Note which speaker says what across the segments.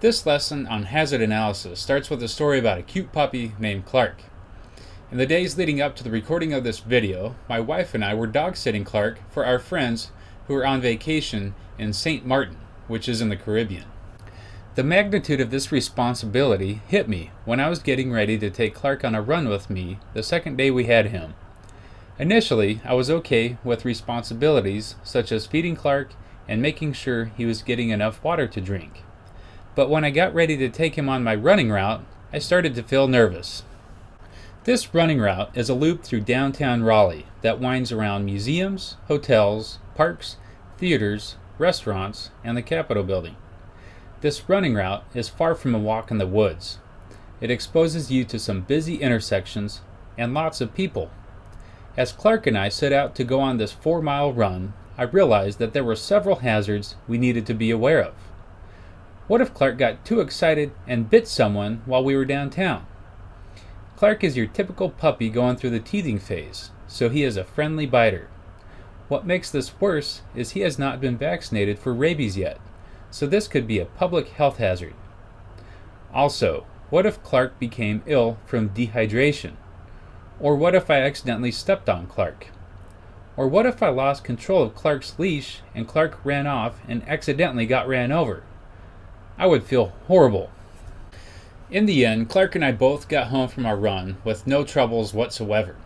Speaker 1: This lesson on hazard analysis starts with a story about a cute puppy named Clark. In the days leading up to the recording of this video, my wife and I were dog sitting Clark for our friends who were on vacation in St. Martin, which is in the Caribbean. The magnitude of this responsibility hit me when I was getting ready to take Clark on a run with me the second day we had him. Initially, I was okay with responsibilities such as feeding Clark and making sure he was getting enough water to drink. But when I got ready to take him on my running route, I started to feel nervous. This running route is a loop through downtown Raleigh that winds around museums, hotels, parks, theaters, restaurants, and the Capitol building. This running route is far from a walk in the woods. It exposes you to some busy intersections and lots of people. As Clark and I set out to go on this 4-mile run, I realized that there were several hazards we needed to be aware of. What if Clark got too excited and bit someone while we were downtown? Clark is your typical puppy going through the teething phase, so he is a friendly biter. What makes this worse is he has not been vaccinated for rabies yet, so this could be a public health hazard. Also, what if Clark became ill from dehydration? Or what if I accidentally stepped on Clark? Or what if I lost control of Clark's leash and Clark ran off and accidentally got ran over? I would feel horrible. In the end, Clark and I both got home from our run with no troubles whatsoever.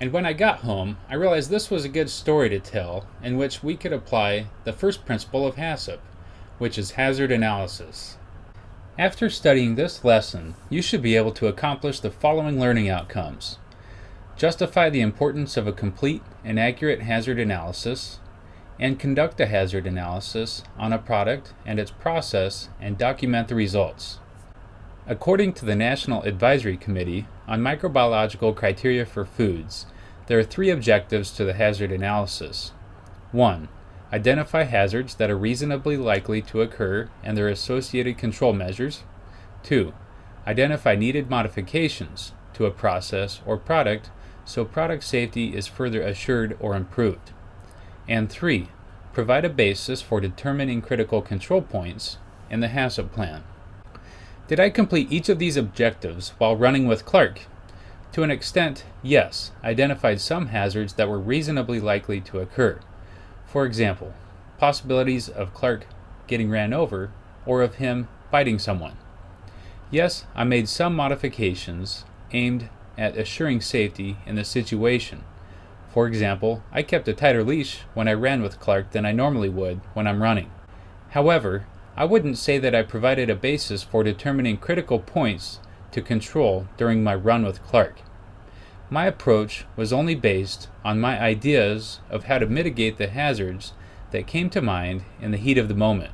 Speaker 1: And when I got home, I realized this was a good story to tell in which we could apply the first principle of HACCP, which is hazard analysis. After studying this lesson, you should be able to accomplish the following learning outcomes. Justify the importance of a complete and accurate hazard analysis, and conduct a hazard analysis on a product and its process and document the results. According to the National Advisory Committee on Microbiological Criteria for Foods, there are 3 objectives to the hazard analysis. 1. Identify hazards that are reasonably likely to occur and their associated control measures. 2. Identify needed modifications to a process or product so product safety is further assured or improved. And 3. Provide a basis for determining critical control points in the HACCP plan. Did I complete each of these objectives while running with Clark? To an extent, yes. I identified some hazards that were reasonably likely to occur. For example, possibilities of Clark getting ran over or of him biting someone. Yes, I made some modifications aimed at assuring safety in the situation. For example, I kept a tighter leash when I ran with Clark than I normally would when I'm running. However, I wouldn't say that I provided a basis for determining critical points to control during my run with Clark. My approach was only based on my ideas of how to mitigate the hazards that came to mind in the heat of the moment.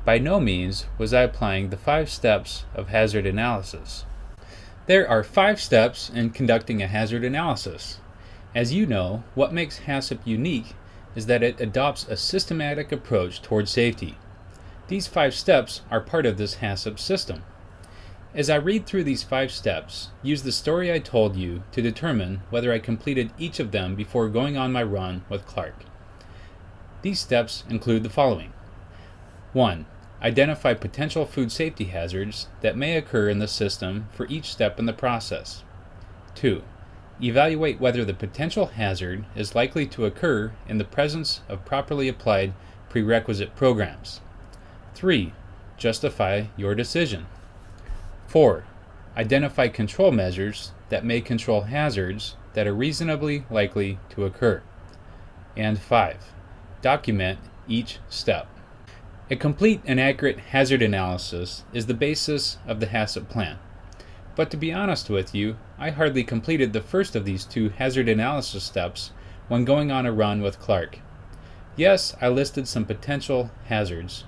Speaker 1: By no means was I applying the 5 steps of hazard analysis. There are 5 steps in conducting a hazard analysis. As you know, what makes HACCP unique is that it adopts a systematic approach toward safety. These 5 steps are part of this HACCP system. As I read through these 5 steps, use the story I told you to determine whether I completed each of them before going on my run with Clark. These steps include the following. 1. Identify potential food safety hazards that may occur in the system for each step in the process. 2. Evaluate whether the potential hazard is likely to occur in the presence of properly applied prerequisite programs. 3. Justify your decision. 4. Identify control measures that may control hazards that are reasonably likely to occur. And 5. Document each step. A complete and accurate hazard analysis is the basis of the HACCP plan. But to be honest with you, I hardly completed the first of these 2 hazard analysis steps when going on a run with Clark. Yes, I listed some potential hazards.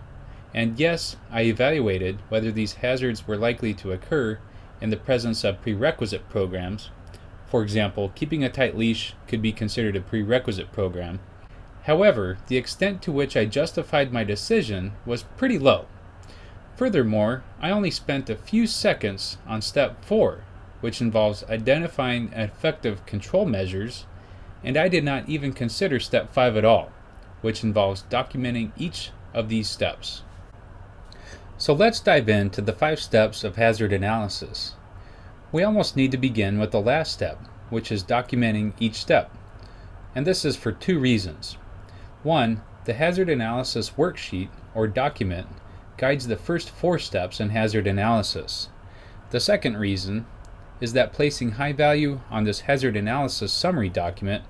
Speaker 1: And yes, I evaluated whether these hazards were likely to occur in the presence of prerequisite programs. For example, keeping a tight leash could be considered a prerequisite program. However, the extent to which I justified my decision was pretty low. Furthermore, I only spent a few seconds on step 4, which involves identifying effective control measures, and I did not even consider step 5 at all, which involves documenting each of these steps. So let's dive into the 5 steps of hazard analysis. We almost need to begin with the last step, which is documenting each step. And this is for 2 reasons. 1, the hazard analysis worksheet or document guides the first 4 steps in hazard analysis. The second reason is that placing high value on this hazard analysis summary document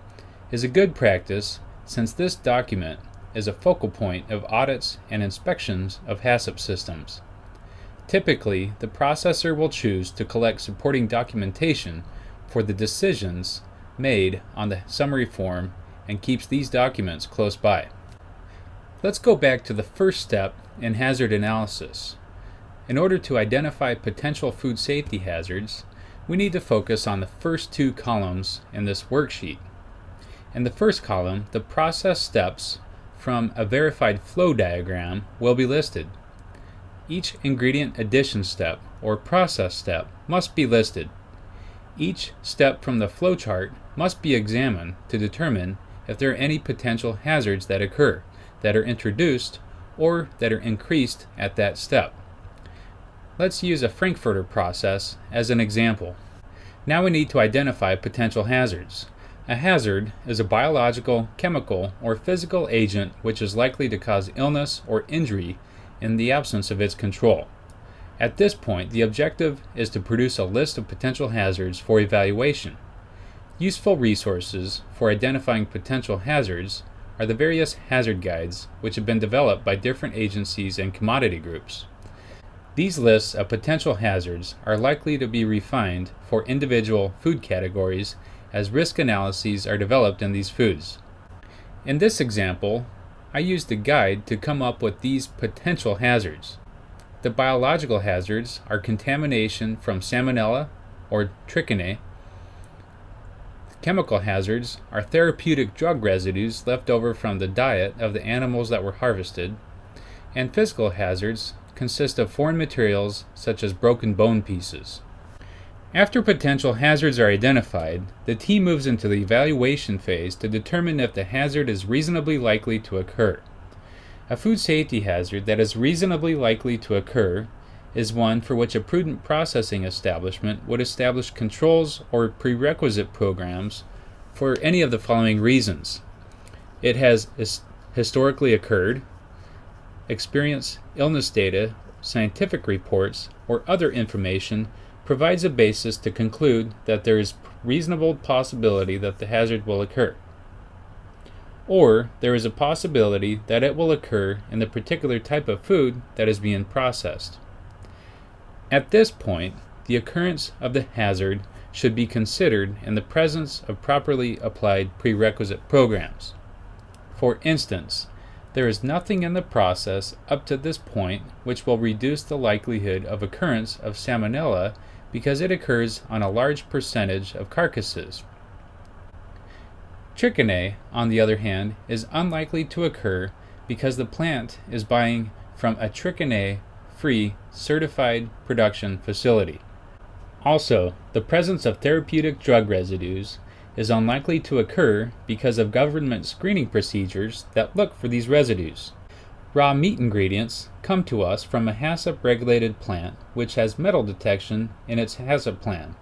Speaker 1: is a good practice, since this document is a focal point of audits and inspections of HACCP systems. Typically, the processor will choose to collect supporting documentation for the decisions made on the summary form and keeps these documents close by. Let's go back to the first step in hazard analysis. In order to identify potential food safety hazards, we need to focus on the first 2 columns in this worksheet. In the first column, the process steps from a verified flow diagram will be listed. Each ingredient addition step or process step must be listed. Each step from the flowchart must be examined to determine if there are any potential hazards that occur, that are introduced, or that are increased at that step. Let's use a Frankfurter process as an example. Now we need to identify potential hazards. A hazard is a biological, chemical, or physical agent which is likely to cause illness or injury in the absence of its control. At this point, the objective is to produce a list of potential hazards for evaluation. Useful resources for identifying potential hazards are the various hazard guides which have been developed by different agencies and commodity groups. These lists of potential hazards are likely to be refined for individual food categories as risk analyses are developed in these foods. In this example, I used the guide to come up with these potential hazards. The biological hazards are contamination from Salmonella or trichinae. Chemical hazards are therapeutic drug residues left over from the diet of the animals that were harvested. And physical hazards consist of foreign materials such as broken bone pieces. After potential hazards are identified, the team moves into the evaluation phase to determine if the hazard is reasonably likely to occur. A food safety hazard that is reasonably likely to occur is one for which a prudent processing establishment would establish controls or prerequisite programs for any of the following reasons. It has historically occurred, experience, illness data, scientific reports, or other information provides a basis to conclude that there is reasonable possibility that the hazard will occur. Or there is a possibility that it will occur in the particular type of food that is being processed. At this point, the occurrence of the hazard should be considered in the presence of properly applied prerequisite programs. For instance, there is nothing in the process up to this point which will reduce the likelihood of occurrence of Salmonella because it occurs on a large percentage of carcasses. Trichinae, on the other hand, is unlikely to occur because the plant is buying from a trichinae-free certified production facility. Also, the presence of therapeutic drug residues is unlikely to occur because of government screening procedures that look for these residues. Raw meat ingredients come to us from a HACCP-regulated plant which has metal detection in its HACCP plan.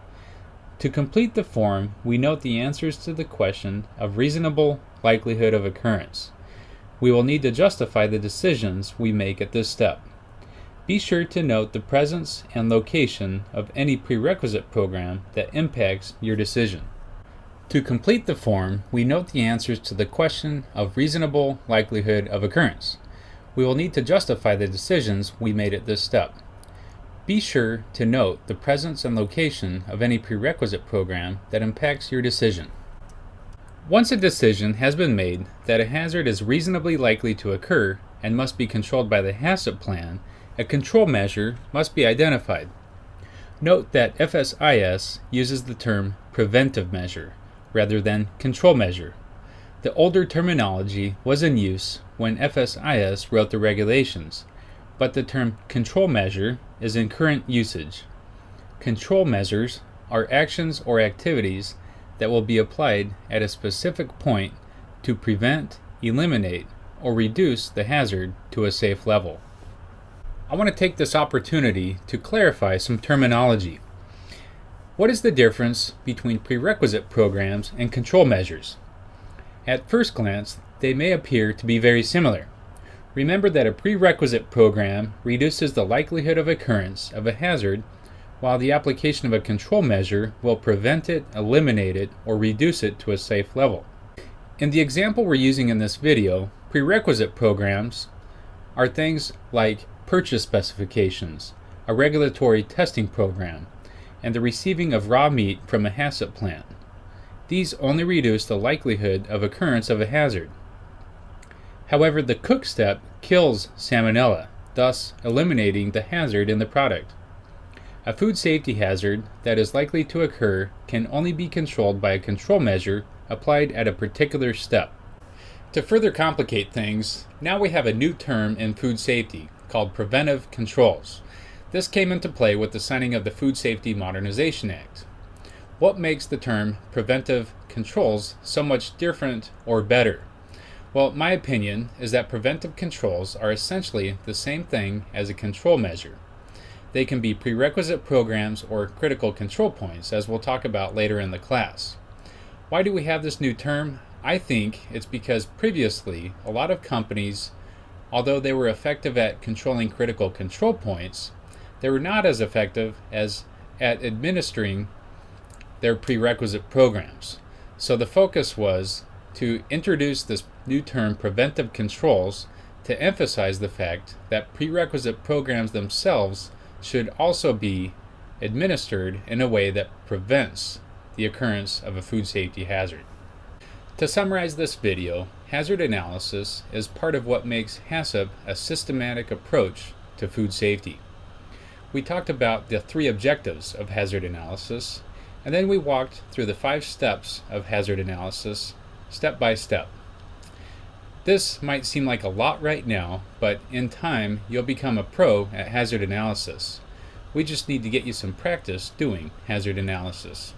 Speaker 1: To complete the form, we note the answers to the question of reasonable likelihood of occurrence. We will need to justify the decisions we make at this step. Be sure to note the presence and location of any prerequisite program that impacts your decision. To complete the form, we note the answers to the question of reasonable likelihood of occurrence. We will need to justify the decisions we made at this step. Be sure to note the presence and location of any prerequisite program that impacts your decision. Once a decision has been made that a hazard is reasonably likely to occur and must be controlled by the HACCP plan, a control measure must be identified. Note that FSIS uses the term preventive measure rather than control measure. The older terminology was in use when FSIS wrote the regulations, but the term control measure is in current usage. Control measures are actions or activities that will be applied at a specific point to prevent, eliminate, or reduce the hazard to a safe level. I want to take this opportunity to clarify some terminology. What is the difference between prerequisite programs and control measures? At first glance, they may appear to be very similar. Remember that a prerequisite program reduces the likelihood of occurrence of a hazard, while the application of a control measure will prevent it, eliminate it, or reduce it to a safe level. In the example we're using in this video, prerequisite programs are things like purchase specifications, a regulatory testing program, and the receiving of raw meat from a HACCP plant. These only reduce the likelihood of occurrence of a hazard. However, the cook step kills salmonella, thus eliminating the hazard in the product. A food safety hazard that is likely to occur can only be controlled by a control measure applied at a particular step. To further complicate things, now we have a new term in food safety called preventive controls. This came into play with the signing of the Food Safety Modernization Act. What makes the term preventive controls so much different or better? Well, my opinion is that preventive controls are essentially the same thing as a control measure. They can be prerequisite programs or critical control points, as we'll talk about later in the class. Why do we have this new term? I think it's because previously a lot of companies, although they were effective at controlling critical control points, they were not as effective as at administering their prerequisite programs. So the focus was to introduce this new term preventive controls to emphasize the fact that prerequisite programs themselves should also be administered in a way that prevents the occurrence of a food safety hazard. To summarize this video, hazard analysis is part of what makes HACCP a systematic approach to food safety. We talked about the 3 objectives of hazard analysis, and then we walked through the 5 steps of hazard analysis, step by step. This might seem like a lot right now, but in time you'll become a pro at hazard analysis. We just need to get you some practice doing hazard analysis.